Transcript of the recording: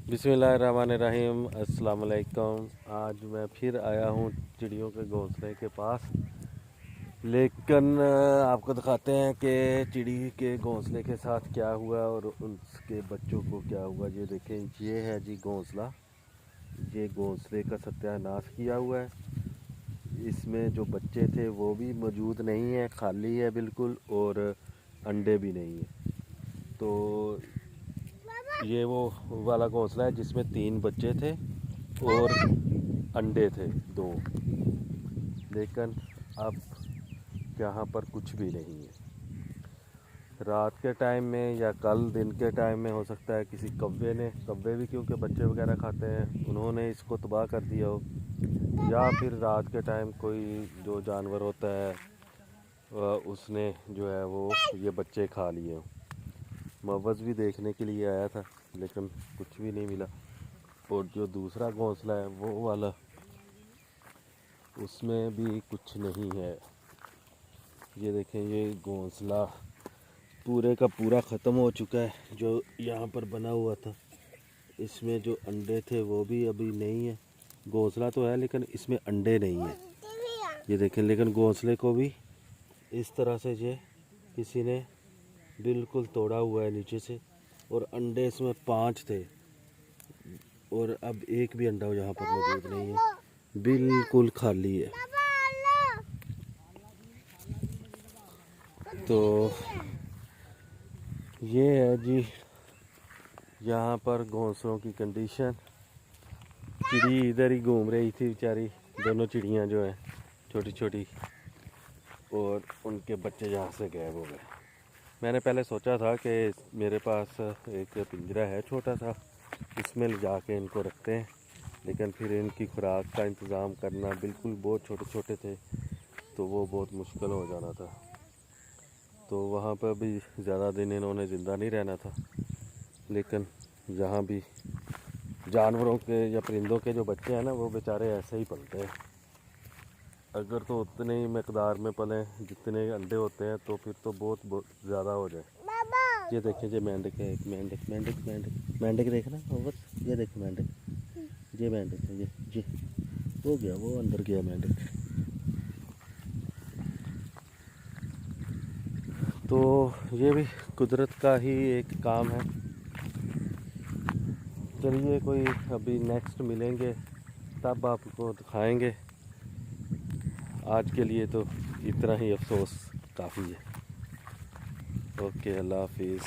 बिस्मिल्लाहिर्रहमानिर्रहीम। अस्सलाम वालेकुम। आज मैं फिर आया हूँ चिड़ियों के घोंसले के पास, लेकिन आपको दिखाते हैं कि चिड़ी के घोंसले के साथ क्या हुआ और उसके बच्चों को क्या हुआ। ये देखें, ये है जी घोंसला। ये घोंसले का सत्यानाश किया हुआ है। इसमें जो बच्चे थे वो भी मौजूद नहीं है, खाली है बिल्कुल, और अंडे भी नहीं है। तो ये वो वाला घोंसला है जिसमें 3 बच्चे थे और अंडे थे 2, लेकिन अब यहाँ पर कुछ भी नहीं है। रात के टाइम में या कल दिन के टाइम में हो सकता है किसी कौवे भी, क्योंकि बच्चे वगैरह खाते हैं, उन्होंने इसको तबाह कर दिया हो, या फिर रात के टाइम कोई जो जानवर होता है उसने जो है वो ये बच्चे खा लिए हो। मुआवज़ भी देखने के लिए आया था, लेकिन कुछ भी नहीं मिला। और जो दूसरा घोंसला है वो वाला, उसमें भी कुछ नहीं है। ये देखें, ये घोंसला पूरे का पूरा ख़त्म हो चुका है जो यहाँ पर बना हुआ था। इसमें जो अंडे थे वो भी अभी नहीं है। घोंसला तो है लेकिन इसमें अंडे नहीं है। ये देखें, लेकिन घोंसले को भी इस तरह से ये किसी ने बिल्कुल तोड़ा हुआ है नीचे से, और अंडे इसमें 5 थे और अब एक भी अंडा यहाँ पर मौजूद नहीं है, बिल्कुल खाली है। तो ये है जी यहाँ पर घोंसलों की कंडीशन। चिड़ी इधर ही घूम रही थी बेचारी, दोनों चिड़ियाँ जो हैं छोटी छोटी, और उनके बच्चे यहाँ से गायब हो गए। मैंने पहले सोचा था कि मेरे पास एक पिंजरा है छोटा सा, इसमें ले जाके इनको रखते हैं, लेकिन फिर इनकी खुराक का इंतज़ाम करना, बिल्कुल बहुत छोटे छोटे थे तो वो बहुत मुश्किल हो जाना था। तो वहाँ पर भी ज़्यादा दिन इन्होंने ज़िंदा नहीं रहना था। लेकिन यहाँ भी जानवरों के या परिंदों के जो बच्चे हैं ना, वो बेचारे ऐसे ही पलते हैं। अगर तो उतने ही मकदार में पलें जितने अंडे होते हैं तो फिर तो बहुत ज़्यादा हो जाए। ये देखें, ये मेंढक है, एक मेंढक देखना, और बस ये देखें मेंढक, ये मेंढक है, ये हो गया, वो अंदर गया मेंढक। तो ये भी कुदरत का ही एक काम है। चलिए, कोई अभी नेक्स्ट मिलेंगे तब आपको दिखाएंगे। आज के लिए तो इतना ही, अफसोस काफ़ी है। ओके, अल्लाह हाफिज़।